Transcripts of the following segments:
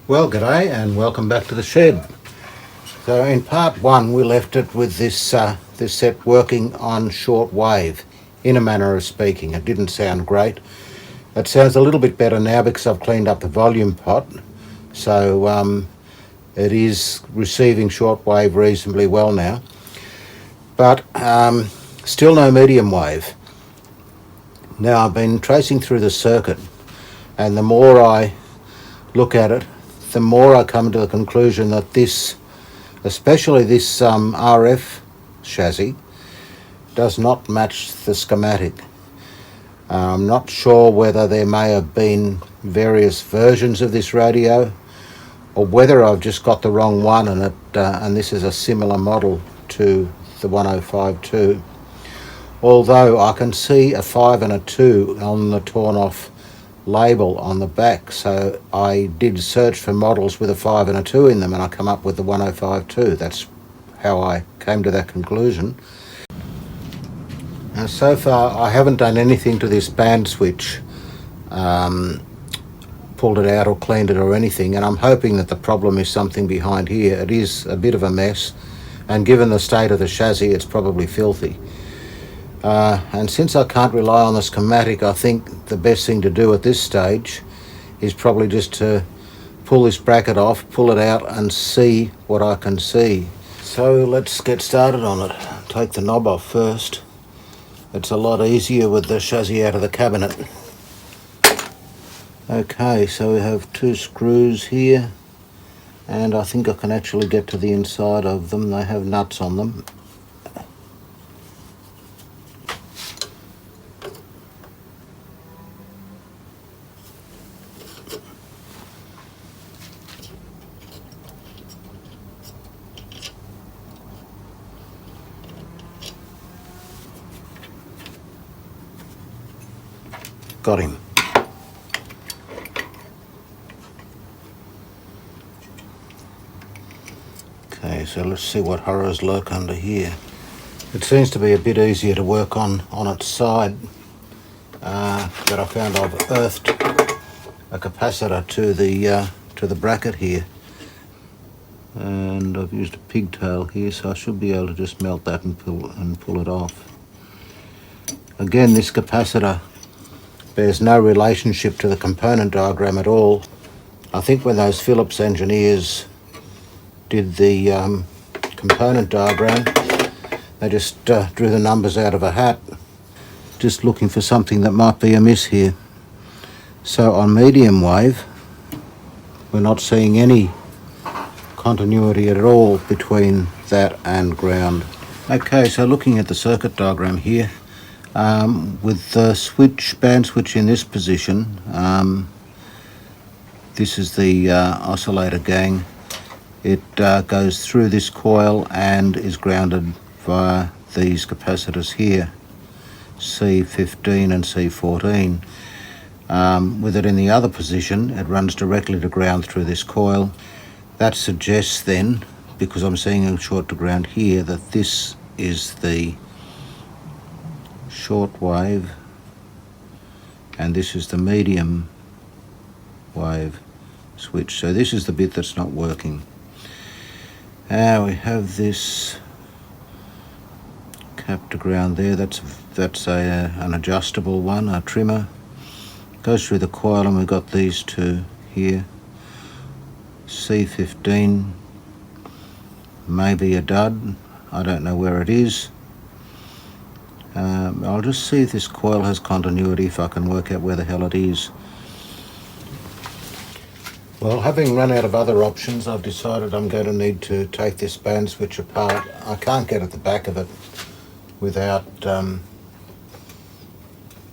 Well, g'day and welcome back to the shed. So in part one we left it with this set working on short wave, in a manner of speaking. It didn't sound great. It sounds a little bit better now because I've cleaned up the volume pot. So it is receiving short wave reasonably well now. But still no medium wave. Now I've been tracing through the circuit, and the more I look at it, the more I come to the conclusion that this, especially this RF chassis, does not match the schematic. I'm not sure whether there may have been various versions of this radio, or whether I've just got the wrong one and this is a similar model to the 1052. Although I can see a 5 and a 2 on the torn off label on the back, so I did search for models with a 5 and a 2 in them and I come up with the 1052. That's how I came to that conclusion. Now, so far I haven't done anything to this band switch, pulled it out or cleaned it or anything, and I'm hoping that the problem is something behind here. It is a bit of a mess, and given the state of the chassis it's probably filthy. And since I can't rely on the schematic, I think the best thing to do at this stage is probably just to pull this bracket off, pull it out and see what I can see. So let's get started on it. Take the knob off first. It's a lot easier with the chassis out of the cabinet. Okay, so we have 2 screws here, and I think I can actually get to the inside of them. They have nuts on them. Got him. Okay, so let's see what horrors lurk under here. It seems to be a bit easier to work on its side, but I found I've earthed a capacitor to the bracket here, and I've used a pigtail here, so I should be able to just melt that and pull it off. Again, this capacitor bears no relationship to the component diagram at all. I think when those Philips engineers did the component diagram, they just drew the numbers out of a hat, just looking for something that might be amiss here. So on medium wave, we're not seeing any continuity at all between that and ground. Okay, so looking at the circuit diagram here, with the band switch in this position, this is the oscillator gang. It goes through this coil and is grounded via these capacitors here, C15 and C14. With it in the other position, it runs directly to ground through this coil. That suggests then, because I'm seeing a short to ground here, that this is the short wave and this is the medium wave switch. So this is the bit that's not working. Now we have this cap to ground there. That's an adjustable one, a trimmer. Goes through the coil, and we've got these 2 here. C15, maybe a dud. I don't know where it is. I'll just see if this coil has continuity, if I can work out where the hell it is. Well, having run out of other options, I've decided I'm going to need to take this band switch apart. I can't get at the back of it without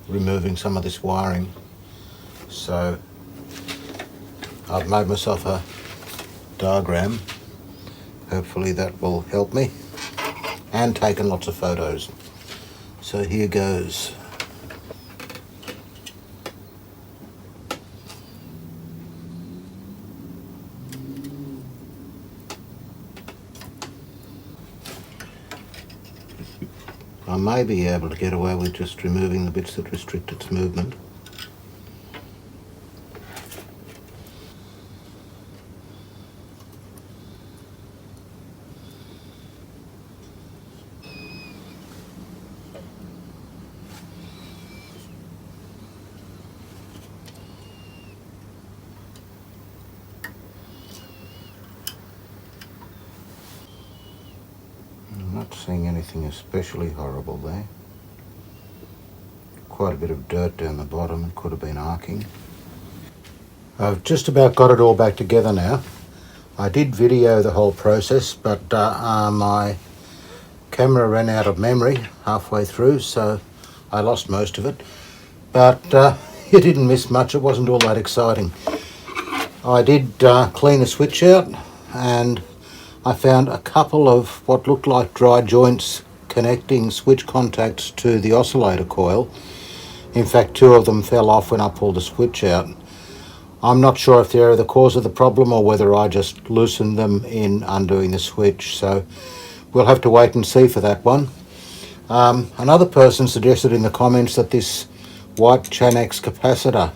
removing some of this wiring. So I've made myself a diagram. Hopefully that will help me, and taken lots of photos. So here goes. I may be able to get away with just removing the bits that restrict its movement. seeing anything especially horrible there. Quite a bit of dirt down the bottom, it could have been arcing. I've just about got it all back together now. I did video the whole process, but my camera ran out of memory halfway through, so I lost most of it. But you didn't miss much, it wasn't all that exciting. I did clean the switch out, and I found a couple of what looked like dry joints connecting switch contacts to the oscillator coil. In fact, two of them fell off when I pulled the switch out. I'm not sure if they're the cause of the problem or whether I just loosened them in undoing the switch, so we'll have to wait and see for that one. Another person suggested in the comments that this white Chanex capacitor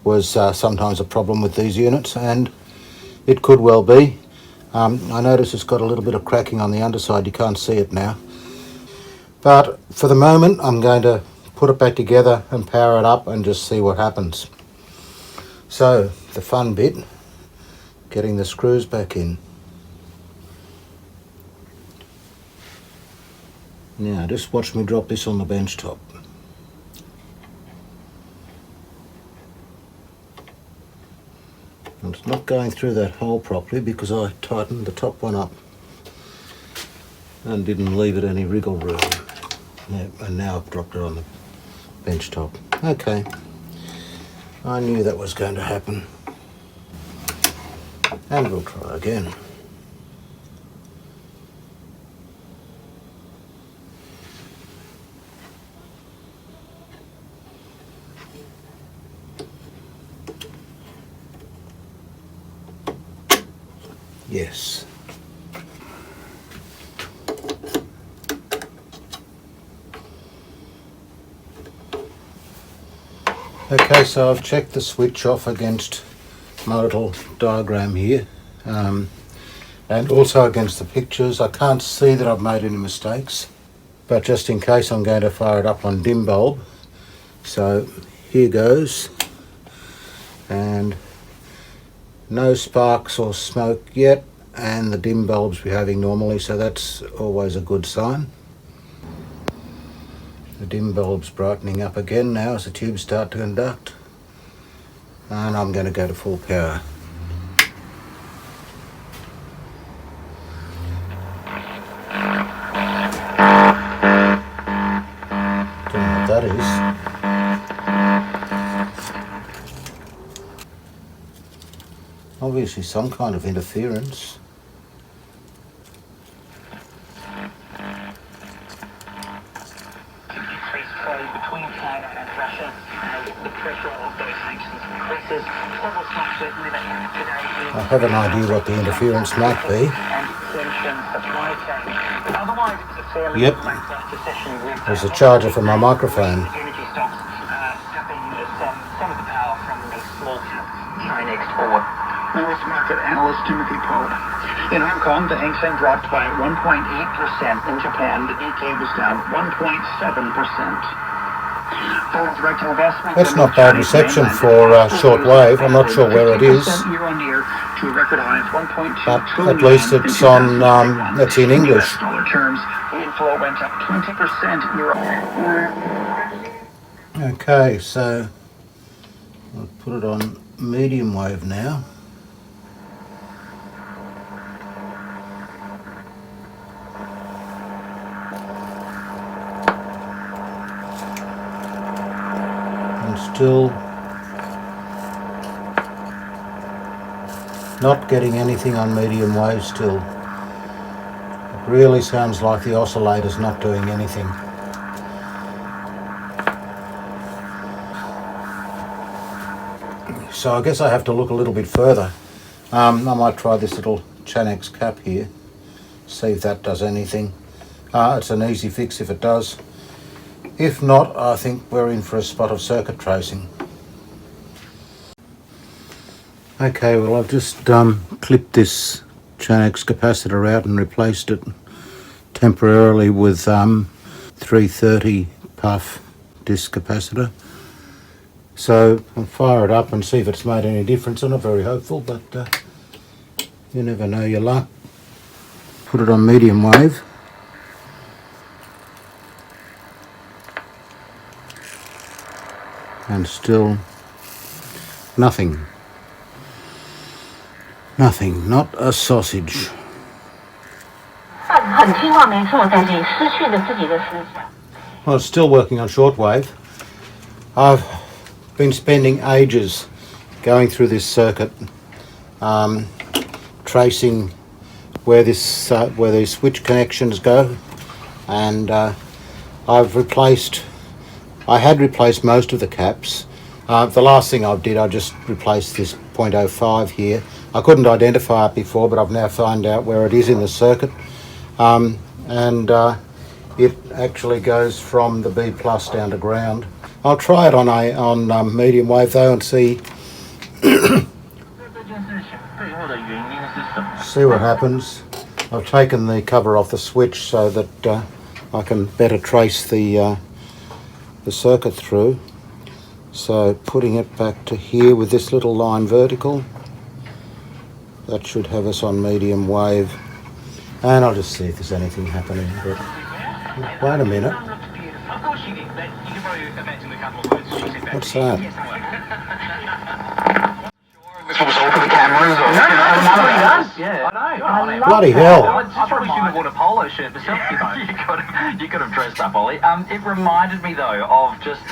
was sometimes a problem with these units, and it could well be. I notice it's got a little bit of cracking on the underside, you can't see it now. But for the moment I'm going to put it back together and power it up and just see what happens. So the fun bit, getting the screws back in. Now just watch me drop this on the bench top. And it's not going through that hole properly because I tightened the top one up and didn't leave it any wriggle room. Yeah, and now I've dropped it on the bench top. Okay, I knew that was going to happen. And we'll try again. Yes. Okay, so I've checked the switch off against my little diagram here, and also against the pictures. I can't see that I've made any mistakes, but just in case I'm going to fire it up on dim bulb. So here goes, and no sparks or smoke yet, and the dim bulb's behaving normally, so that's always a good sign. The dim bulb's brightening up again now as the tubes start to conduct, and I'm going to go to full power. Don't know what that is. Obviously some kind of interference. Between China and Russia, the pressure of those sanctions increases. I have an idea what the interference might be. Yep, there's a charger for my microphone. Energy stocks tapping some of the power from the small cap China export. North market analyst Timothy Pope. In Hong Kong, the Hang Seng dropped by 1.8%. In Japan, the Nikkei was down 1.7%. That's not bad reception for shortwave. I'm not sure where it is, but at least it's on. It's in English. Okay, so I'll put it on medium wave now. Still not getting anything on medium wave still. It really sounds like the oscillator's not doing anything. So I guess I have to look a little bit further. I might try this little Chanex cap here, see if that does anything. It's an easy fix if it does. If not, I think we're in for a spot of circuit tracing. Okay, well I've just clipped this Chanex capacitor out and replaced it temporarily with 330 puff disc capacitor. So I'll fire it up and see if it's made any difference. I'm not very hopeful, but you never know your luck. Put it on medium wave. And still nothing. Nothing, not a sausage. Well, it's still working on shortwave. I've been spending ages going through this circuit, tracing where these switch connections go, and I had replaced most of the caps. The last thing I did, I just replaced this 0.05 here. I couldn't identify it before, but I've now found out where it is in the circuit, and it actually goes from the B plus down to ground. I'll try it on medium wave though and see what happens. I've taken the cover off the switch so that I can better trace the circuit through. So putting it back to here with this little line vertical, that should have us on medium wave. And I'll just see if there's anything happening. But wait a minute. What's that? This was all for the cameras or Yeah, I know. Bloody hell. I probably shouldn't have worn a polo shirt myself, you could have dressed up, Ollie. It reminded me, though, of just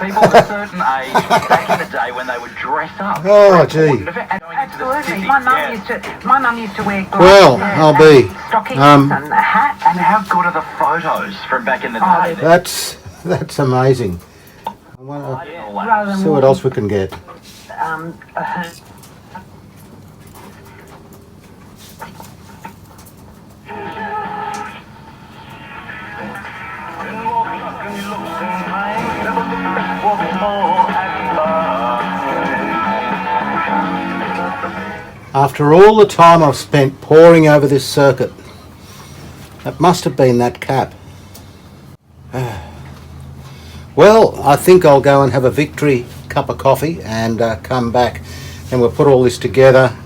people of a certain age back in the day when they would dress up. Oh, gee. Absolutely. My mum used to wear glasses, Well, I'll be. stockings and a hat. And how good are the photos from back in the day? That's amazing. I want to see what else we can get. After all the time I've spent poring over this circuit, that must have been that cap. Well, I think I'll go and have a victory cup of coffee and come back, and we'll put all this together,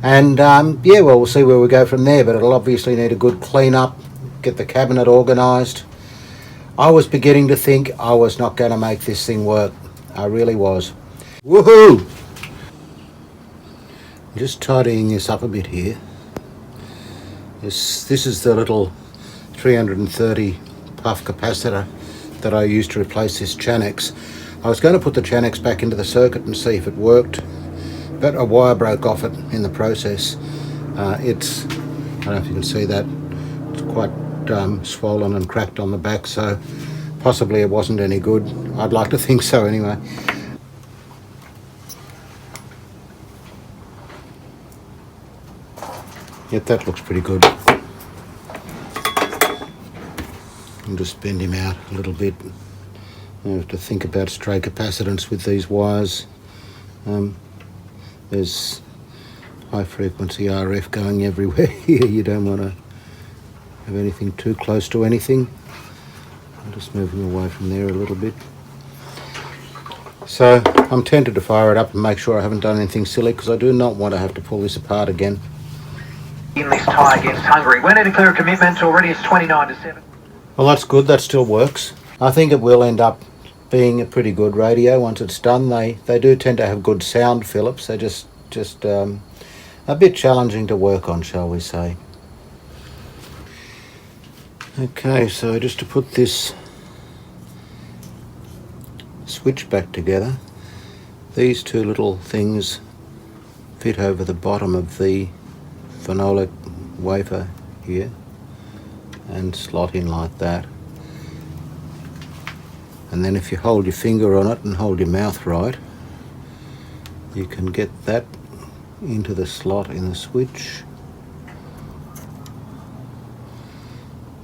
and yeah, well, we'll see where we go from there, but it'll obviously need a good clean up, get the cabinet organised. I was beginning to think I was not going to make this thing work. I really was. Woohoo! Just tidying this up a bit here. This is the little 330 puff capacitor that I used to replace this Chanex. I was going to put the Chanex back into the circuit and see if it worked, but a wire broke off it in the process. I don't know if you can see that, it's quite swollen and cracked on the back, so possibly it wasn't any good. I'd like to think so anyway. Yep, that looks pretty good. I'll just bend him out a little bit. I have to think about stray capacitance with these wires. There's high frequency RF going everywhere here. You don't want to have anything too close to anything. I'm just moving away from there a little bit. So I'm tempted to fire it up and make sure I haven't done anything silly, because I do not want to have to pull this apart again. in this tie against Hungary. We're to declare a commitment. Already it's 29-7. Well, that's good. That still works. I think it will end up being a pretty good radio once it's done. They do tend to have good sound, Philips. They're just a bit challenging to work on, shall we say. Okay, so just to put this switch back together, these two little things fit over the bottom of the phenolic wafer here and slot in like that. And then if you hold your finger on it and hold your mouth right, you can get that into the slot in the switch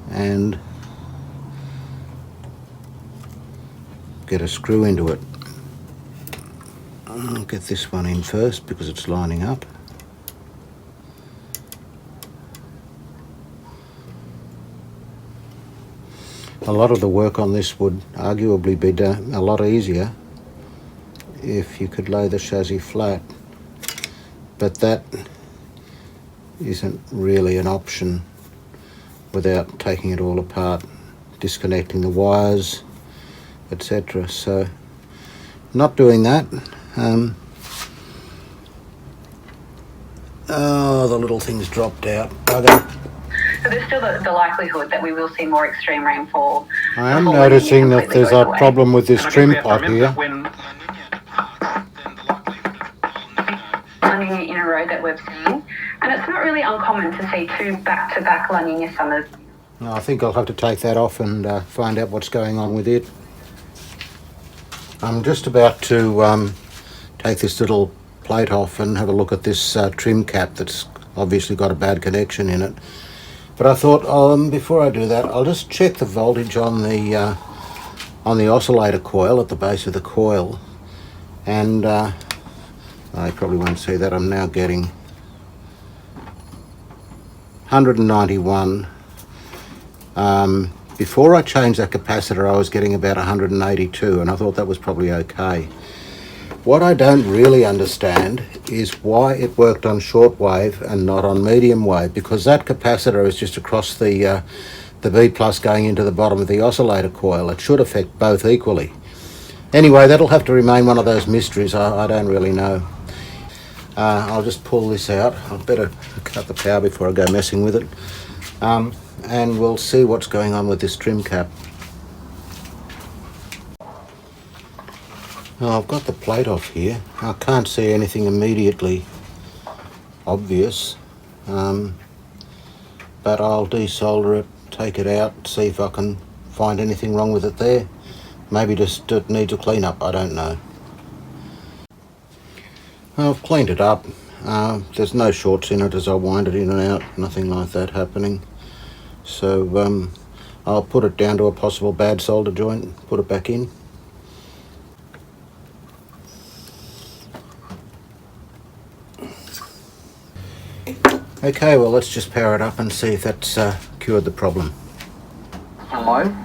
and get a screw into it. I'll get this one in first because it's lining up. A lot of the work on this would arguably be done a lot easier if you could lay the chassis flat, but that isn't really an option without taking it all apart, disconnecting the wires, etc. So not doing that. Oh, the little thing's dropped out. Bugger. So there's still the likelihood that we will see more extreme rainfall. I am noticing that there's a problem with this trim pot here. La Nina in a row that we've seen, and it's not really uncommon to see 2 back-to-back La Nina summers. I think I'll have to take that off and find out what's going on with it. I'm just about to take this little plate off and have a look at this trim cap that's obviously got a bad connection in it. But I thought, before I do that, I'll just check the voltage on the oscillator coil at the base of the coil, and I probably won't see that. I'm now getting 191. Before I changed that capacitor, I was getting about 182, and I thought that was probably okay. What I don't really understand is why it worked on shortwave and not on medium wave, because that capacitor is just across the B plus going into the bottom of the oscillator coil. It should affect both equally. Anyway, that'll have to remain one of those mysteries. I don't really know. I'll just pull this out. I'll better cut the power before I go messing with it. And we'll see what's going on with this trim cap. Now, I've got the plate off here. I can't see anything immediately obvious, but I'll desolder it, take it out, see if I can find anything wrong with it there. Maybe just it needs a clean up, I don't know. I've cleaned it up. There's no shorts in it as I wind it in and out, nothing like that happening. So I'll put it down to a possible bad solder joint, put it back in. Okay, well, let's just power it up and see if that's cured the problem.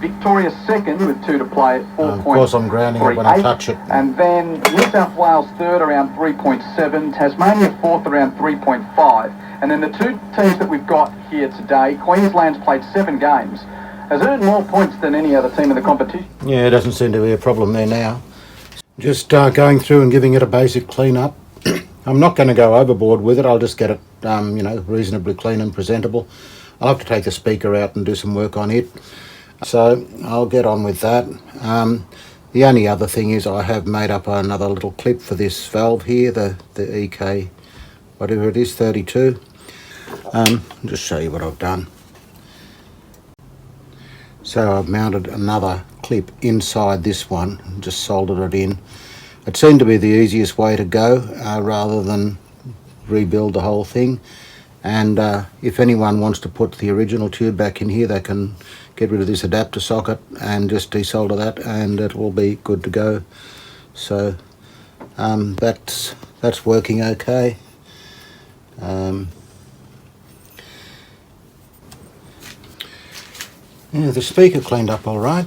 Victoria second with 2 to play at 4.38. Of course, I'm grounding it when I touch it. And then New South Wales third around 3.7, Tasmania fourth around 3.5. And then the 2 teams that we've got here today, Queensland's played 7 games, has earned more points than any other team in the competition. Yeah, it doesn't seem to be a problem there now. Just going through and giving it a basic clean up. I'm not going to go overboard with it. I'll just get it, reasonably clean and presentable. I'll have to take the speaker out and do some work on it. So I'll get on with that. The only other thing is I have made up another little clip for this valve here, the EK, whatever it is, 32. I'll just show you what I've done. So I've mounted another clip inside this one and just soldered it in. It seemed to be the easiest way to go rather than rebuild the whole thing. And if anyone wants to put the original tube back in here, they can get rid of this adapter socket and just desolder that, and it will be good to go. So that's working okay. Yeah, the speaker cleaned up all right.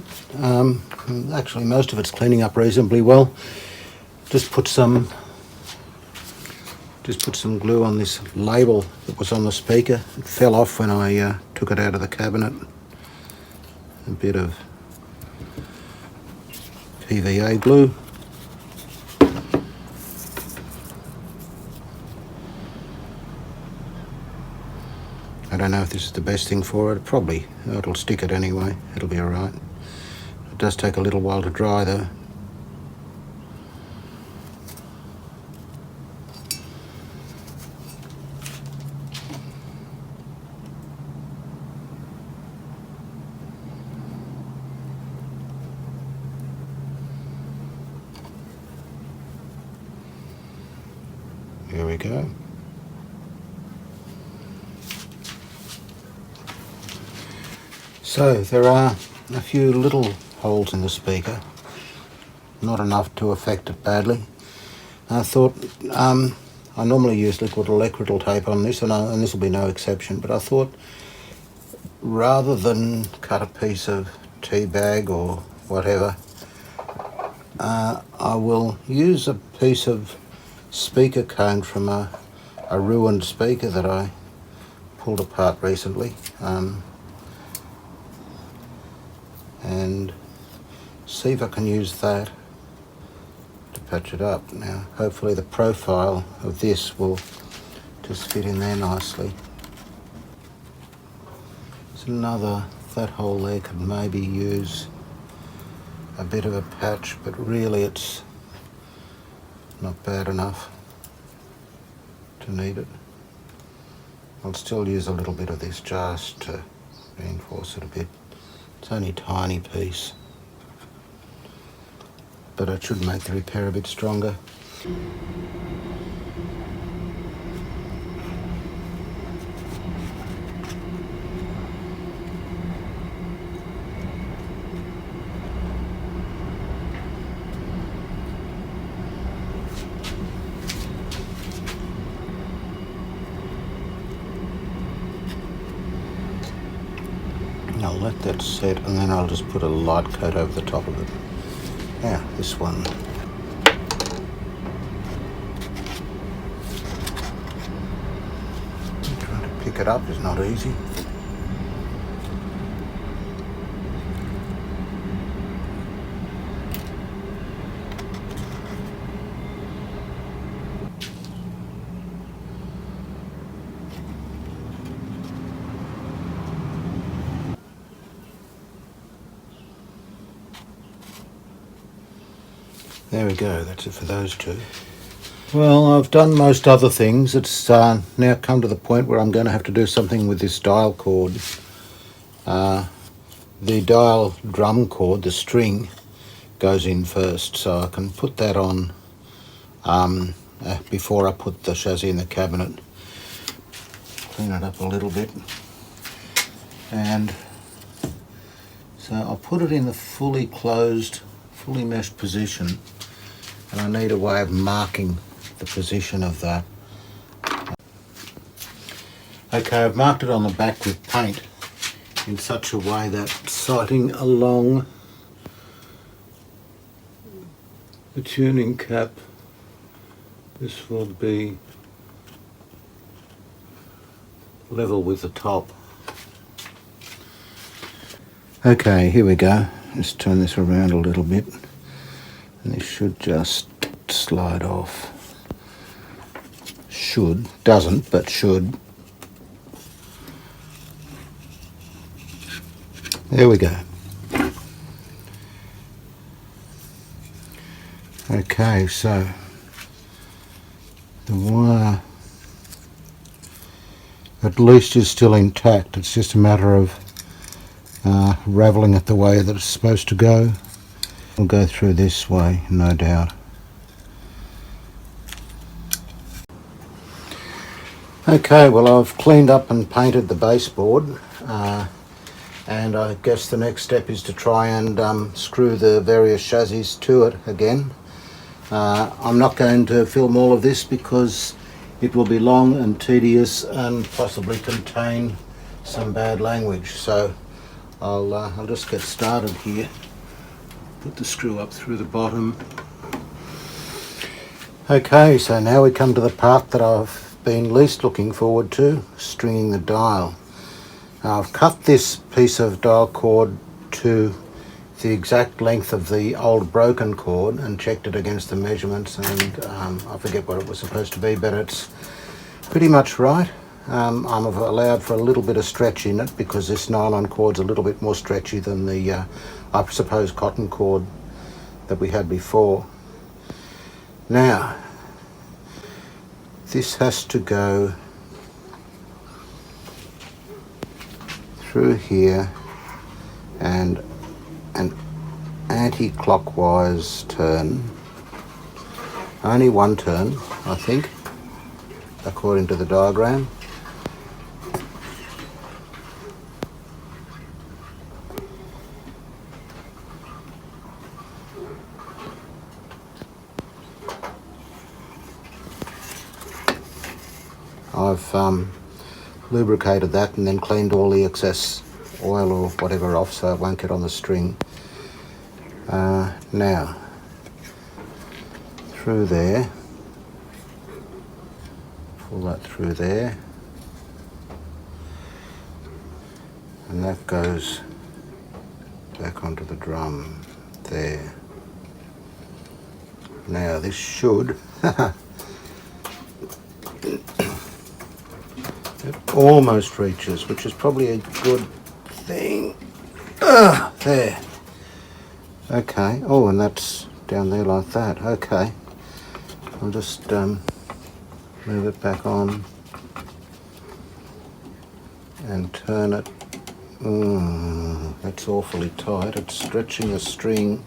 Actually, most of it's cleaning up reasonably well. Just put some glue on this label that was on the speaker. It fell off when I took it out of the cabinet. A bit of PVA glue. I don't know if this is the best thing for it. Probably. It'll stick it anyway. It'll be alright. It does take a little while to dry though. Here we go. So there are a few little holes in the speaker, not enough to affect it badly. I thought, I normally use liquid electrical tape on this, and this will be no exception, but I thought rather than cut a piece of tea bag or whatever, I will use a piece of speaker cone from a ruined speaker that I pulled apart recently, and see if I can use that to patch it up. Now hopefully the profile of this will just fit in there nicely. It's another, that hole there could maybe use a bit of a patch, but really it's not bad enough to need it. I'll still use a little bit of this just to reinforce it a bit. It's only a tiny piece, but it should make the repair a bit stronger. I'll let that set and then I'll just put a light coat over the top of it. Now, this one. Trying to pick it up is not easy. There we go, that's it for those two. Well, I've done most other things. It's now come to the point where I'm going to have to do something with this dial cord. The dial drum cord, the string, goes in first, so I can put that on before I put the chassis in the cabinet. Clean it up a little bit. And so I'll put it in the fully closed, fully meshed position. And I need a way of marking the position of that. Okay, I've marked it on the back with paint in such a way that sighting along the tuning cap, this will be level with the top. Okay, here we go. Just turn this around a little bit. And this should just slide off. Should, doesn't, but should. There we go. Okay, so the wire at least is still intact. It's just a matter of ravelling it the way that it's supposed to go. We'll go through this way, no doubt. Okay, well I've cleaned up and painted the baseboard, and I guess the next step is to try and screw the various chassis to it again. I'm not going to film all of this because it will be long and tedious and possibly contain some bad language, so I'll just get started here. Put the screw up through the bottom. Okay, so now we come to the part that I've been least looking forward to, stringing the dial. Now I've cut this piece of dial cord to the exact length of the old broken cord and checked it against the measurements, and I forget what it was supposed to be, but it's pretty much right. I'm allowed for a little bit of stretch in it because this nylon cord's a little bit more stretchy than the I suppose cotton cord that we had before. Now this has to go through here and an anti-clockwise turn. Only one turn, I think, according to the diagram. I've lubricated that and then cleaned all the excess oil or whatever off so it won't get on the string. Now, through there, pull that through there, and that goes back onto the drum there. Now this should it almost reaches, which is probably a good thing. There. Okay. Oh, and that's down there like that. Okay. I'll just move it back on and turn it. That's awfully tight. It's stretching a string.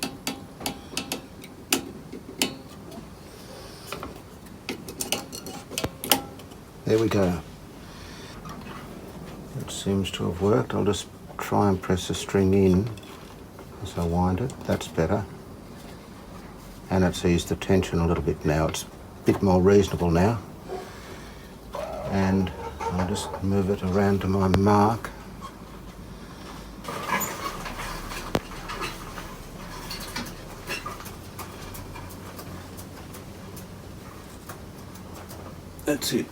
There we go. It seems to have worked. I'll just try and press the string in as I wind it. That's better. And it's eased the tension a little bit now. It's a bit more reasonable now. And I'll just move it around to my mark. That's it.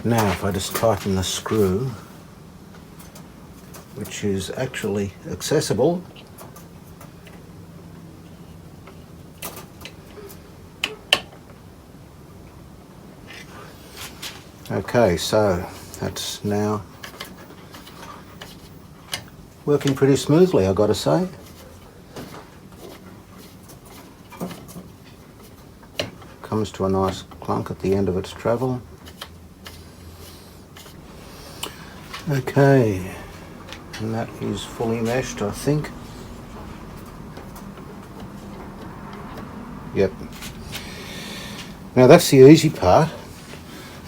Now if I just tighten the screw, which is actually accessible, okay, so that's now working pretty smoothly, I've got to say. Comes to a nice clunk at the end of its travel. Okay, and that is fully meshed, I think. Yep. Now that's the easy part.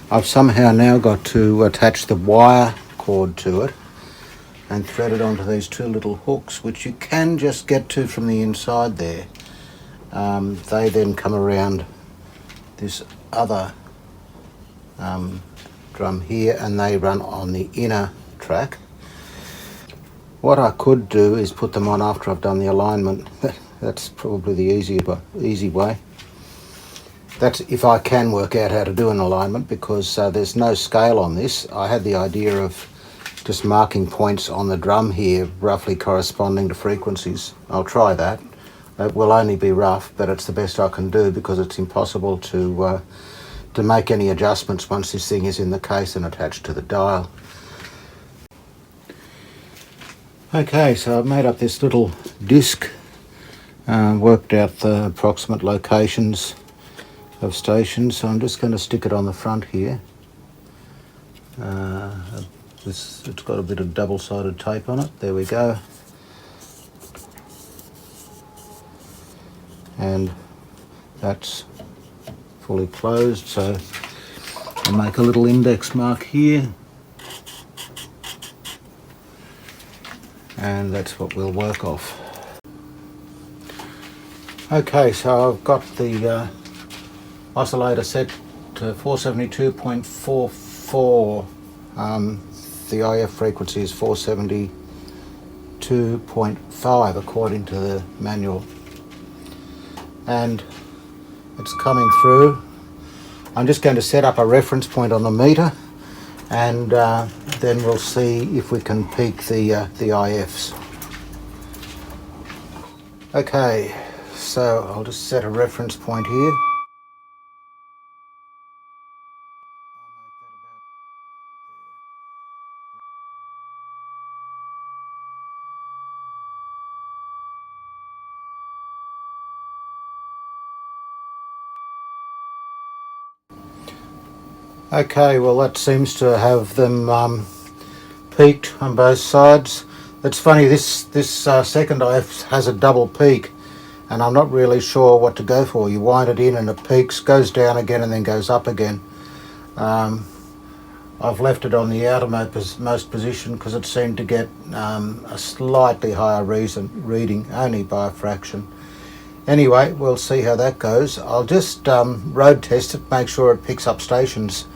I've somehow now got to attach the wire cord to it and thread it onto these two little hooks, which you can just get to from the inside there. They then come around this other drum here and they run on the inner track. What I could do is put them on after I've done the alignment. That's probably the easy way. That's if I can work out how to do an alignment, because there's no scale on this. I had the idea of just marking points on the drum here roughly corresponding to frequencies. I'll try that. It will only be rough, but it's the best I can do because it's impossible to make any adjustments once this thing is in the case and attached to the dial. Okay, so I've made up this little disc, worked out the approximate locations of stations, so I'm just going to stick it on the front here. It's got a bit of double-sided tape on it. There we go. And that's fully closed, so I'll make a little index mark here, and that's what we'll work off. Okay, so I've got the oscillator set to 472.44. The IF frequency is 472.5 according to the manual, and it's coming through. I'm just going to set up a reference point on the meter, and then we'll see if we can peak the IFs. Okay, so I'll just set a reference point here. Okay, well that seems to have them peaked on both sides. It's funny, this second IF has a double peak, and I'm not really sure what to go for. You wind it in and it peaks, goes down again and then goes up again. I've left it on the outermost position because it seemed to get a slightly higher reading, only by a fraction. Anyway, we'll see how that goes. I'll just road test it, make sure it picks up stations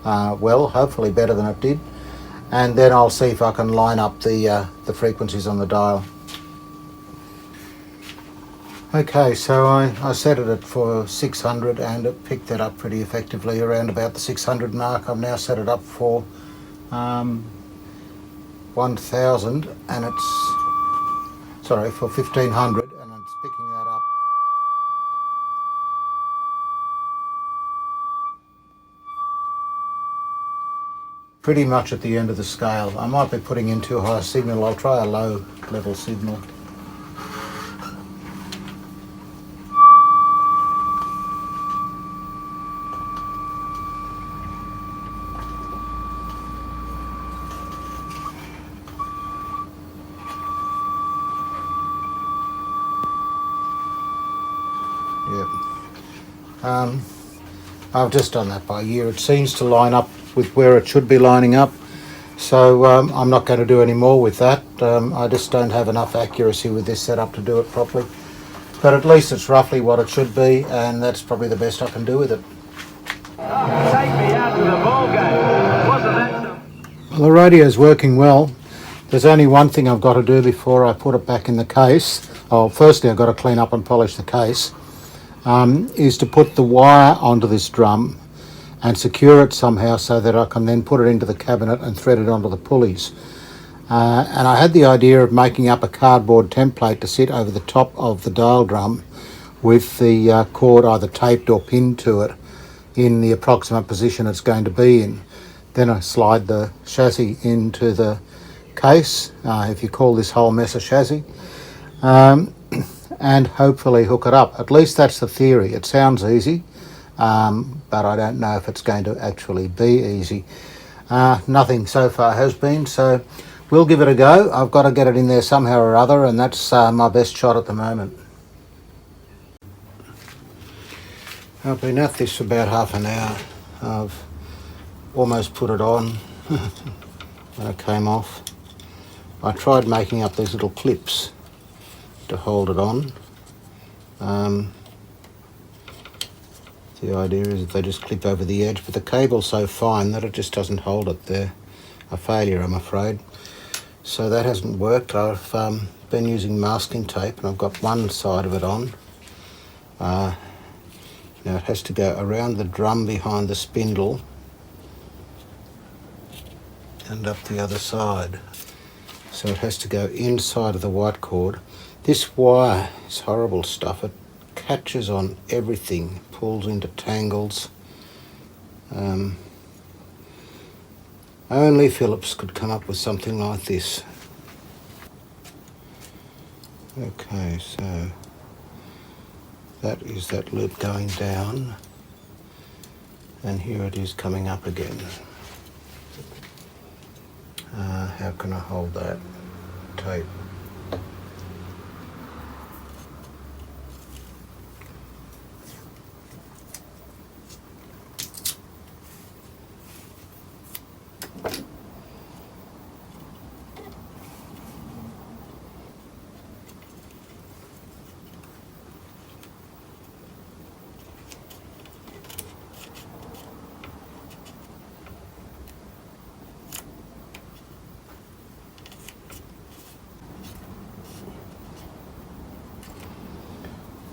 well, hopefully better than it did, and then I'll see if I can line up the frequencies on the dial. Okay, so I set it for 600 and it picked that up pretty effectively around about the 600 mark. I've now set it up for 1000 and it's, sorry, for 1500, and it's picking pretty much at the end of the scale. I might be putting in too high a signal. I'll try a low level signal. I've just done that by ear. It seems to line up with where it should be lining up, so I'm not going to do any more with that. I just don't have enough accuracy with this setup to do it properly, but at least it's roughly what it should be, and that's probably the best I can do with it. Take me out to the ball game. Wasn't that some... Well, the radio's working well. There's only one thing I've got to do before I put it back in the case. Oh, firstly I've got to clean up and polish the case. Is to put the wire onto this drum and secure it somehow so that I can then put it into the cabinet and thread it onto the pulleys. And I had the idea of making up a cardboard template to sit over the top of the dial drum with the cord either taped or pinned to it in the approximate position it's going to be in. Then I slide the chassis into the case, if you call this whole mess a chassis, and hopefully hook it up. At least that's the theory. It sounds easy, but I don't know if it's going to actually be easy. Nothing so far has been, so we'll give it a go. I've got to get it in there somehow or other, and that's my best shot at the moment. I've been at this for about half an hour. I've almost put it on when it came off. I tried making up these little clips to hold it on. The idea is that they just clip over the edge, but the cable's so fine that it just doesn't hold it. They're a failure, I'm afraid. So that hasn't worked. I've been using masking tape, and I've got one side of it on. Now it has to go around the drum behind the spindle and up the other side. So it has to go inside of the white cord. This wire is horrible stuff. It catches on everything, pulls into tangles. Only Phillips could come up with something like this. Okay, so that is that loop going down, and here it is coming up again. How can I hold that tape?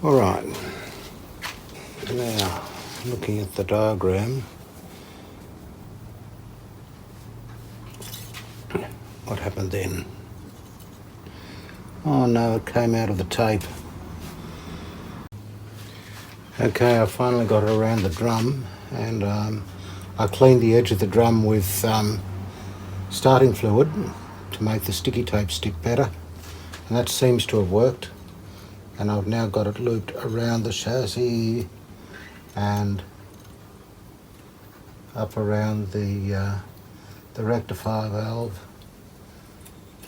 All right, now looking at the diagram, what happened then? Oh no, it came out of the tape. Okay, I finally got it around the drum, and I cleaned the edge of the drum with starting fluid to make the sticky tape stick better, and that seems to have worked. And I've now got it looped around the chassis and up around the rectifier valve,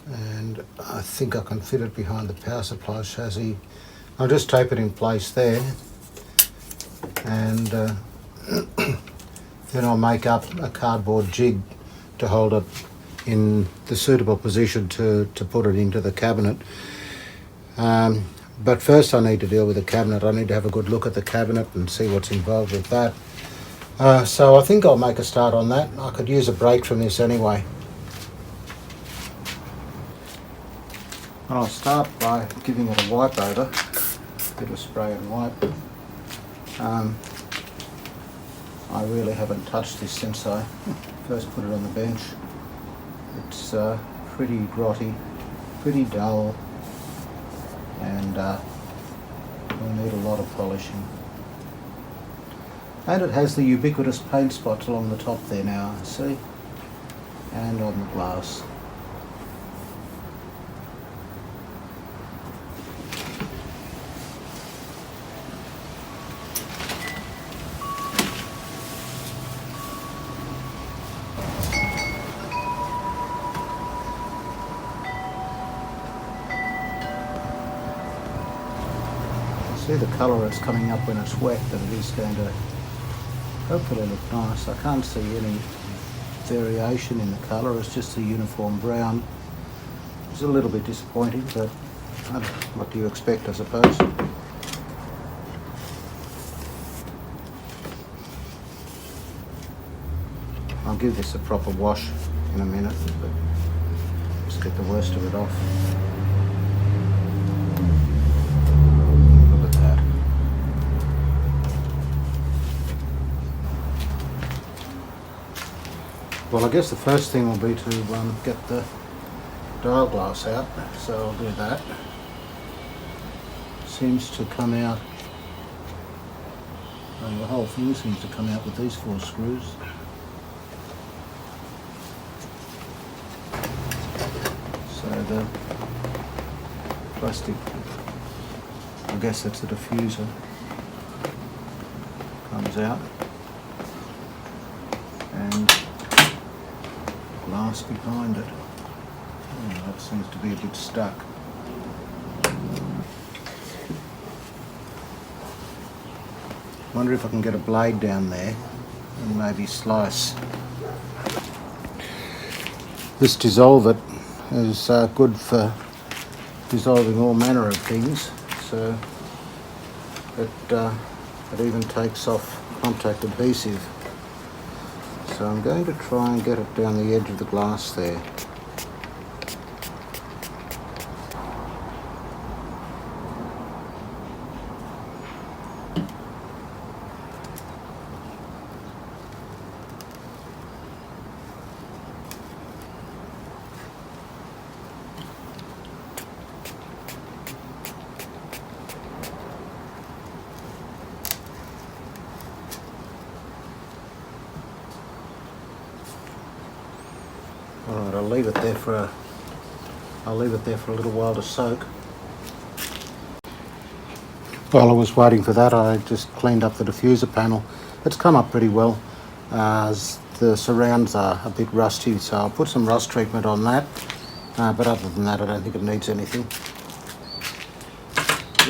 and I think I can fit it behind the power supply chassis. I'll just tape it in place there, and then I'll make up a cardboard jig to hold it in the suitable position to put it into the cabinet. But first I need to deal with the cabinet. I need to have a good look at the cabinet and see what's involved with that. So I think I'll make a start on that. I could use a break from this anyway. I'll start by giving it a wipe over. A bit of spray and wipe. I really haven't touched this since I first put it on the bench. It's pretty grotty, pretty dull, and will need a lot of polishing. And it has the ubiquitous paint spots along the top there now, see? and on the glass. See the colour that's coming up when it's wet, but it is going to hopefully look nice. I can't see any variation in the colour, it's just a uniform brown. It's a little bit disappointing, but what do you expect, I suppose. I'll give this a proper wash in a minute, but just get the worst of it off. Well, I guess the first thing will be to get the dial glass out, so I'll do that. Seems to come out, well, the whole thing seems to come out with these 4 screws. So the plastic, I guess that's the diffuser, comes out. And glass behind it. Oh, that seems to be a bit stuck. Wonder if I can get a blade down there and maybe slice. This dissolvent is good for dissolving all manner of things, so it even takes off contact adhesive. So I'm going to try and get it down the edge of the glass there. Alright, I'll leave it there for a little while to soak. While I was waiting for that, I just cleaned up the diffuser panel. It's come up pretty well. The surrounds are a bit rusty, so I'll put some rust treatment on that. But other than that, I don't think it needs anything.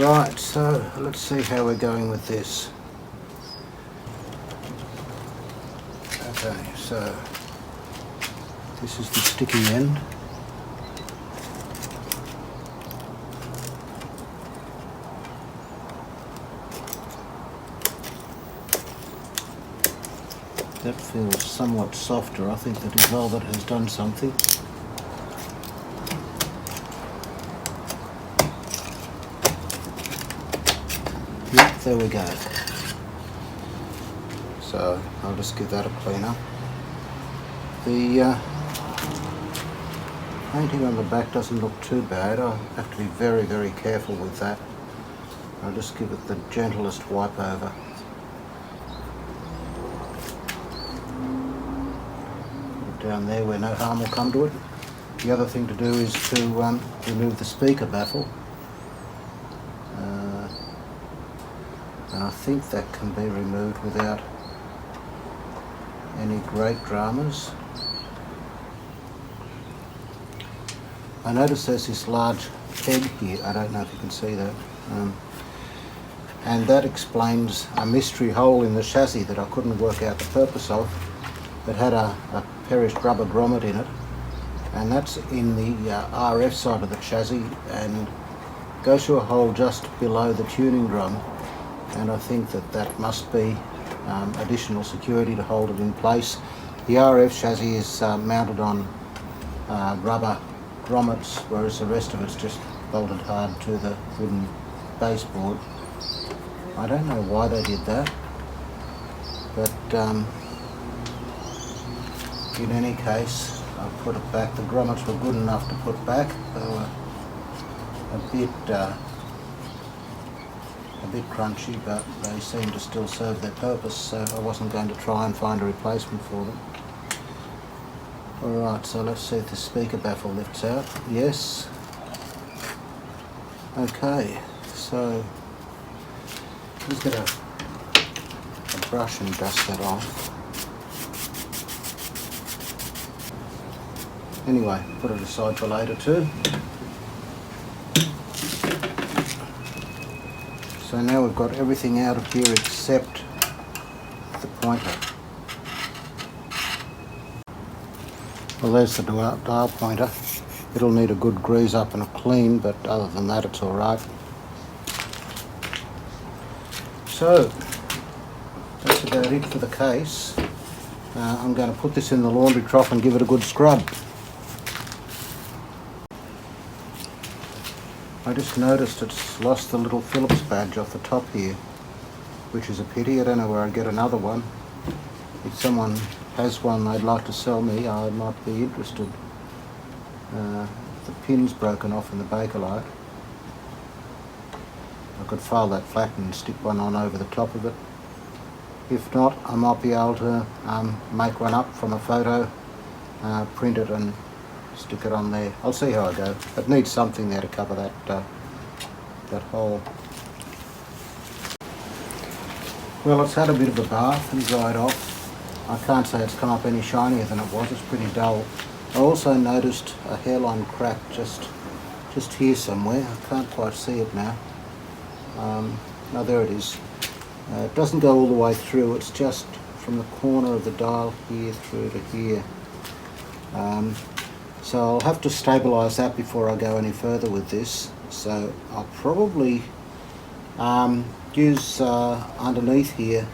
Right, so let's see how we're going with this. Okay, so this is the sticky end. That feels somewhat softer. I think the dissolvent has done something. Yep, there we go. So I'll just give that a clean up. The painting on the back doesn't look too bad. I'll have to be very, very careful with that. I'll just give it the gentlest wipe over. Put it down there where no harm will come to it. The other thing to do is to remove the speaker baffle. And I think that can be removed without any great dramas. I notice there's this large peg here, I don't know if you can see that, and that explains a mystery hole in the chassis that I couldn't work out the purpose of. It had a perished rubber grommet in it, and that's in the RF side of the chassis and goes through a hole just below the tuning drum, and I think that must be additional security to hold it in place. The RF chassis is mounted on rubber grommets, whereas the rest of it's just bolted hard to the wooden baseboard. I don't know why they did that, but in any case, I'll put it back. The grommets were good enough to put back. They were a bit crunchy, but they seem to still serve their purpose, so I wasn't going to try and find a replacement for them. Alright, so let's see if the speaker baffle lifts out. Yes. Okay, so let's get a brush and dust that off. Anyway, put it aside for later too. So now we've got everything out of here except the pointer. Well, there's the dial pointer. It'll need a good grease up and a clean, but other than that it's alright. So, that's about it for the case. I'm going to put this in the laundry trough and give it a good scrub. I just noticed it's lost the little Phillips badge off the top here, which is a pity. I don't know where I'd get another one. If someone has one they'd like to sell me, I might be interested. The pin's broken off in the Bakelite. I could file that flat and stick one on over the top of it. If not, I might be able to make one up from a photo, print it and stick it on there. I'll see how I go. It needs something there to cover that hole. Well, it's had a bit of a bath and dried off. I can't say it's come up any shinier than it was. It's pretty dull. I also noticed a hairline crack just here somewhere. I can't quite see it now. No, there it is. It doesn't go all the way through. It's just from the corner of the dial here through to here. So I'll have to stabilise that before I go any further with this. So I'll probably use underneath here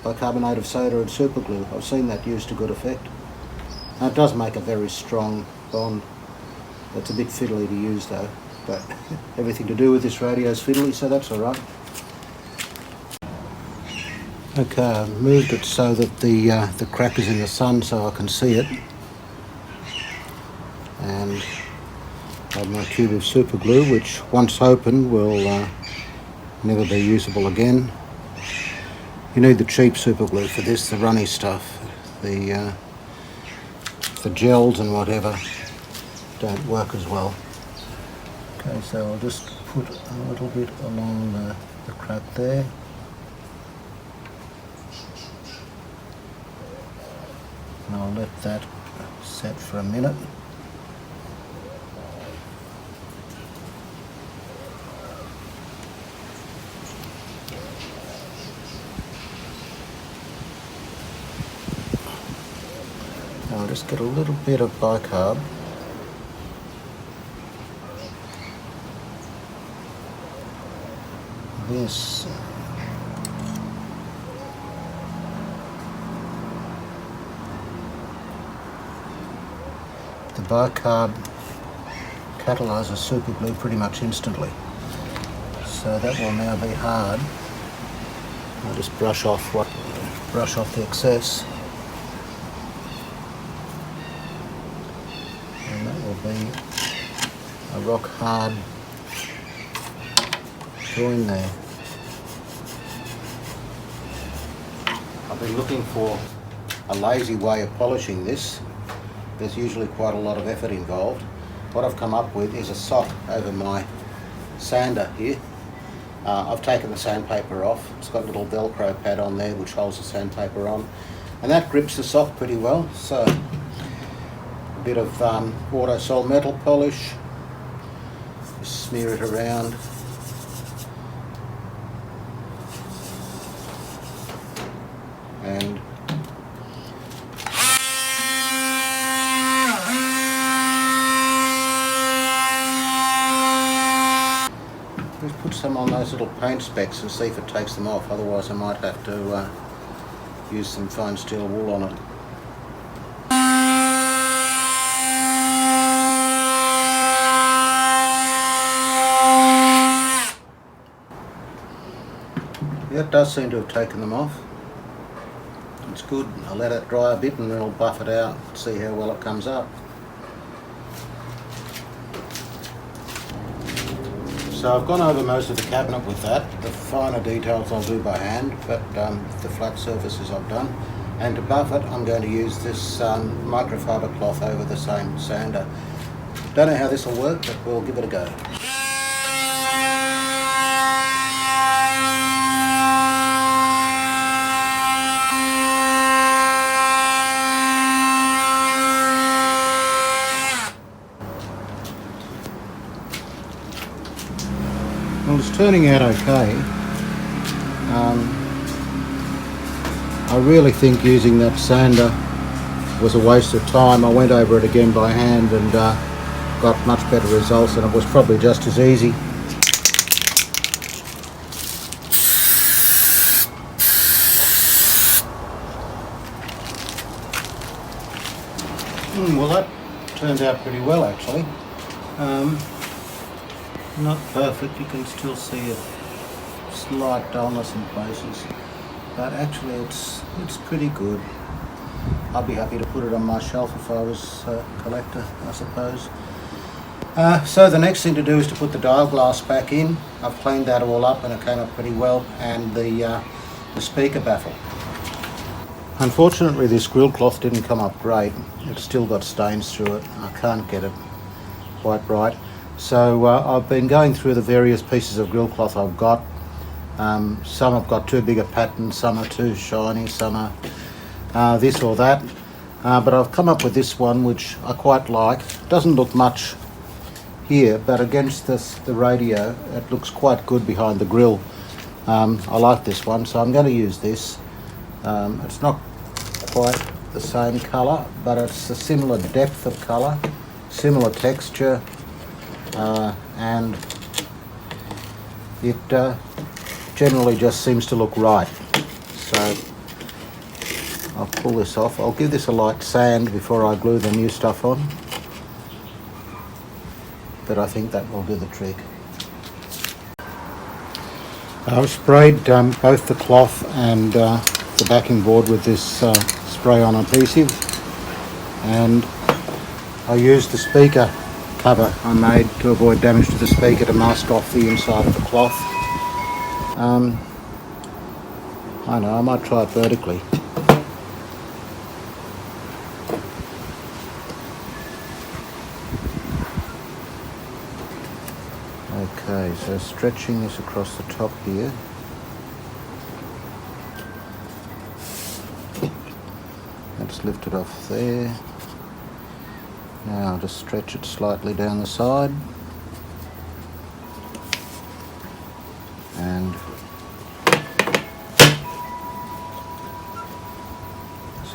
bicarbonate of soda and super glue. I've seen that used to good effect. Now, it does make a very strong bond. It's a bit fiddly to use though, but everything to do with this radio is fiddly, so that's alright. Okay, I've moved it so that the crack is in the sun so I can see it. And I have my tube of super glue, which once opened will never be usable again. You need the cheap super glue for this, the runny stuff. The gels and whatever don't work as well. Okay, so I'll just put a little bit along the crack there. And I'll let that set for a minute. I'll just get a little bit of bicarb. This the bicarb catalyses super glue pretty much instantly, so that will now be hard. I'll just brush off the excess. Be a rock hard join there. I've been looking for a lazy way of polishing this. There's usually quite a lot of effort involved. What I've come up with is a sock over my sander here. I've taken the sandpaper off. It's got a little Velcro pad on there which holds the sandpaper on, and that grips the sock pretty well. So bit of auto sol metal polish, just smear it around, and just put some on those little paint specks and see if it takes them off. Otherwise I might have to use some fine steel wool on it. Yeah, it does seem to have taken them off. It's good. I'll let it dry a bit and then I'll buff it out, see how well it comes up. So I've gone over most of the cabinet with that. The finer details I'll do by hand, but the flat surfaces I've done. and to buff it I'm going to use this microfiber cloth over the same sander. Don't know how this will work, but we'll give it a go. Well, it's turning out okay. I really think using that sander was a waste of time. I went over it again by hand and got much better results, and it was probably just as easy. Well, that turned out pretty well actually. Not perfect, you can still see a slight dullness in places, but actually it's pretty good. I'd be happy to put it on my shelf if I was a collector, I suppose. So the next thing to do is to put the dial glass back in. I've cleaned that all up and it came up pretty well, and the speaker baffle. Unfortunately this grill cloth didn't come up great. It's still got stains through it. I can't get it quite right. So I've been going through the various pieces of grill cloth I've got. Some have got too big a pattern, some are too shiny, some are this or that. But I've come up with this one which I quite like. It doesn't look much here, but against the radio it looks quite good behind the grill. I like this one, so I'm going to use this. It's not quite the same colour, but it's a similar depth of colour, similar texture. And it generally just seems to look right. So I'll pull this off. I'll give this a light sand before I glue the new stuff on, but I think that will do the trick. I've sprayed both the cloth and the backing board with this spray-on adhesive, and I used the speaker cover I made to avoid damage to the speaker to mask off the inside of the cloth. I know, I might try it vertically. Okay, so stretching this across the top here. Let's lift it off there. Now I'll just stretch it slightly down the side, and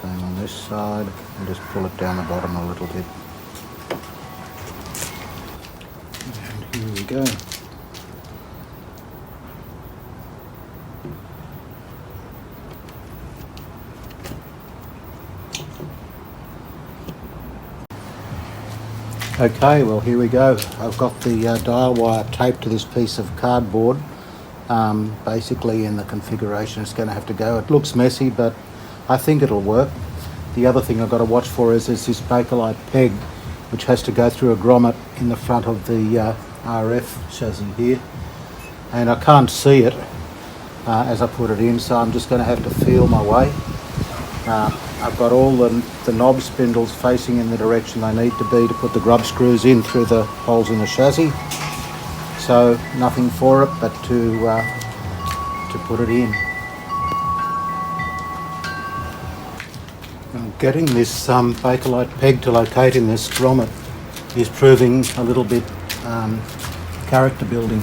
same on this side, and just pull it down the bottom a little bit. And here we go. Okay, well here we go. I've got the dial wire taped to this piece of cardboard, basically in the configuration it's going to have to go. It looks messy, but I think it'll work. The other thing I've got to watch for is this Bakelite peg, which has to go through a grommet in the front of the RF chassis here, and I can't see it as I put it in, so I'm just going to have to feel my way. I've got all the knob spindles facing in the direction they need to be to put the grub screws in through the holes in the chassis. So nothing for it but to put it in. Now, getting this Bakelite peg to locate in this grommet is proving a little bit character building.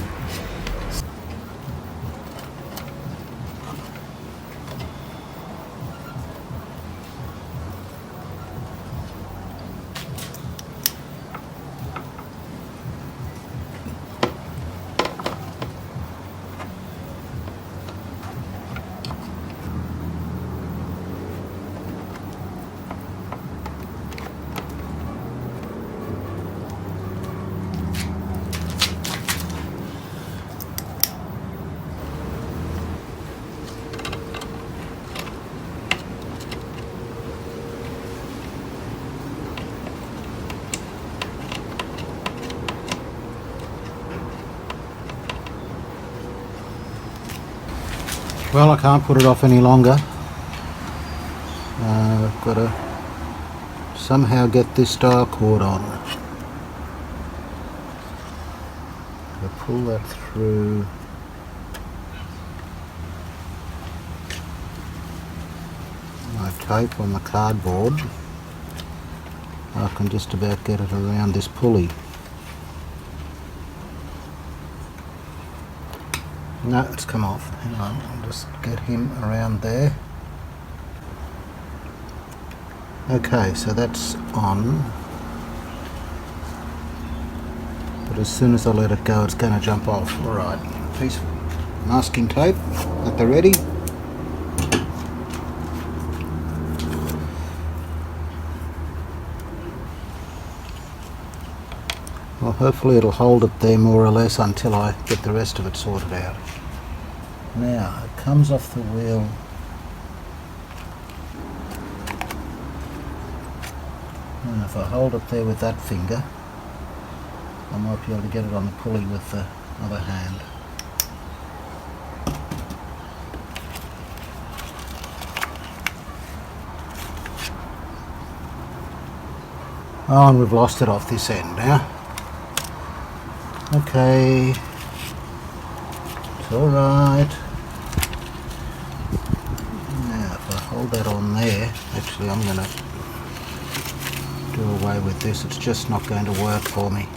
Well, I can't put it off any longer. I've got to somehow get this dial cord on. I'll pull that through. My tape on the cardboard. I can just about get it around this pulley. No, it's come off. Hang on, I'll just get him around there. Okay, so that's on. But as soon as I let it go, it's going to jump off. Alright, piece of masking tape at the ready. Well, hopefully it'll hold it there more or less until I get the rest of it sorted out. Now, it comes off the wheel. And if I hold it there with that finger, I might be able to get it on the pulley with the other hand. Oh, and we've lost it off this end now. Okay, it's alright. Now if I hold that on there, actually I'm going to do away with this, it's just not going to work for me.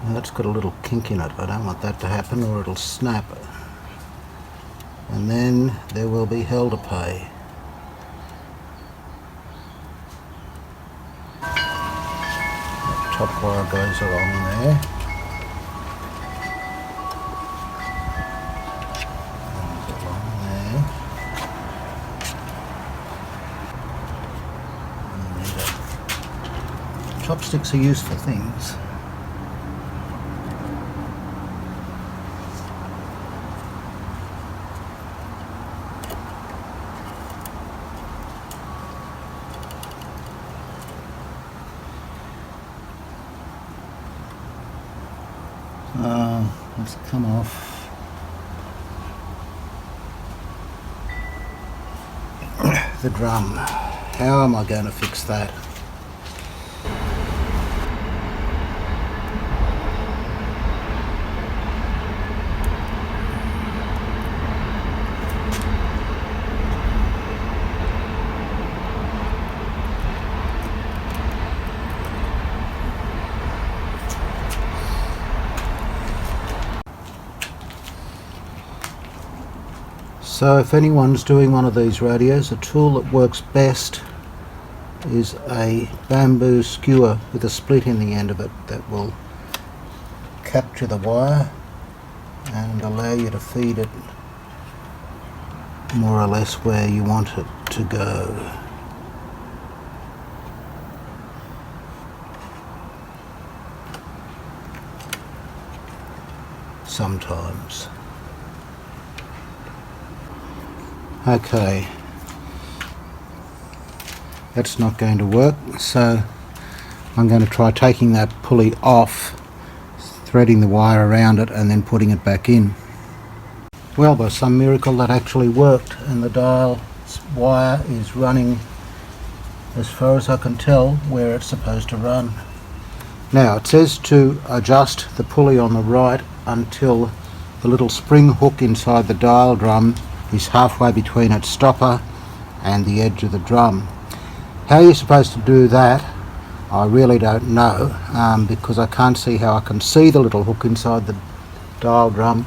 That's got a little kink in it. I don't want that to happen or it'll snap. And then there will be hell to pay. That top wire goes along there. Goes along there. And chopsticks are useful things. Let's come off. The drum. How am I going to fix that? So if anyone's doing one of these radios, a tool that works best is a bamboo skewer with a split in the end of it that will capture the wire and allow you to feed it more or less where you want it to go. Sometimes. Okay, that's not going to work, so I'm going to try taking that pulley off, threading the wire around it and then putting it back in. Well, by some miracle that actually worked, and the dial wire is running as far as I can tell where it's supposed to run. Now it says to adjust the pulley on the right until the little spring hook inside the dial drum is halfway between its stopper and the edge of the drum. How you're supposed to do that, I really don't know, because I can't see how I can see the little hook inside the dial drum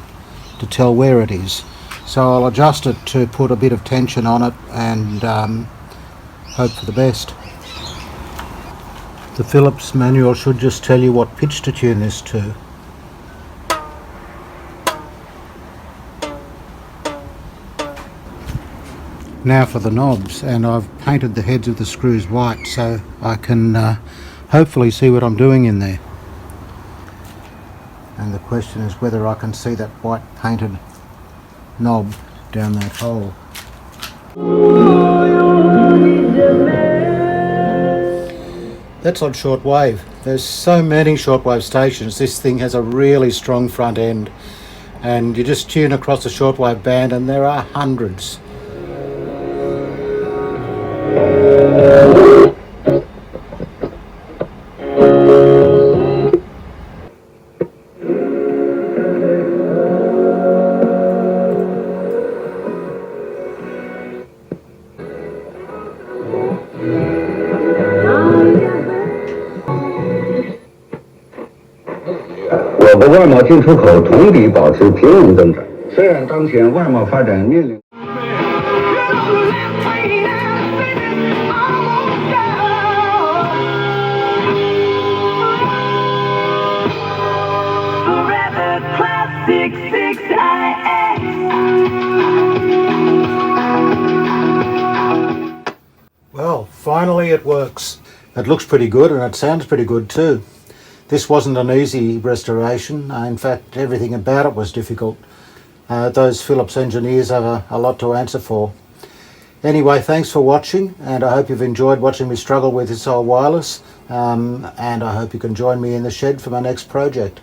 to tell where it is. So I'll adjust it to put a bit of tension on it and hope for the best. The Phillips manual should just tell you what pitch to tune this to. Now for the knobs, and I've painted the heads of the screws white so I can hopefully see what I'm doing in there. And the question is whether I can see that white painted knob down that hole. That's on shortwave. There's so many shortwave stations. This thing has a really strong front end, and you just tune across the shortwave band and there are hundreds.我国外贸进出口同比保持平稳增长。虽然当前外贸发展面临 Well, finally it works. It looks pretty good and it sounds pretty good too. This wasn't an easy restoration. In fact, everything about it was difficult. Those Philips engineers have a lot to answer for. Anyway, thanks for watching, and I hope you've enjoyed watching me struggle with this old wireless, and I hope you can join me in the shed for my next project.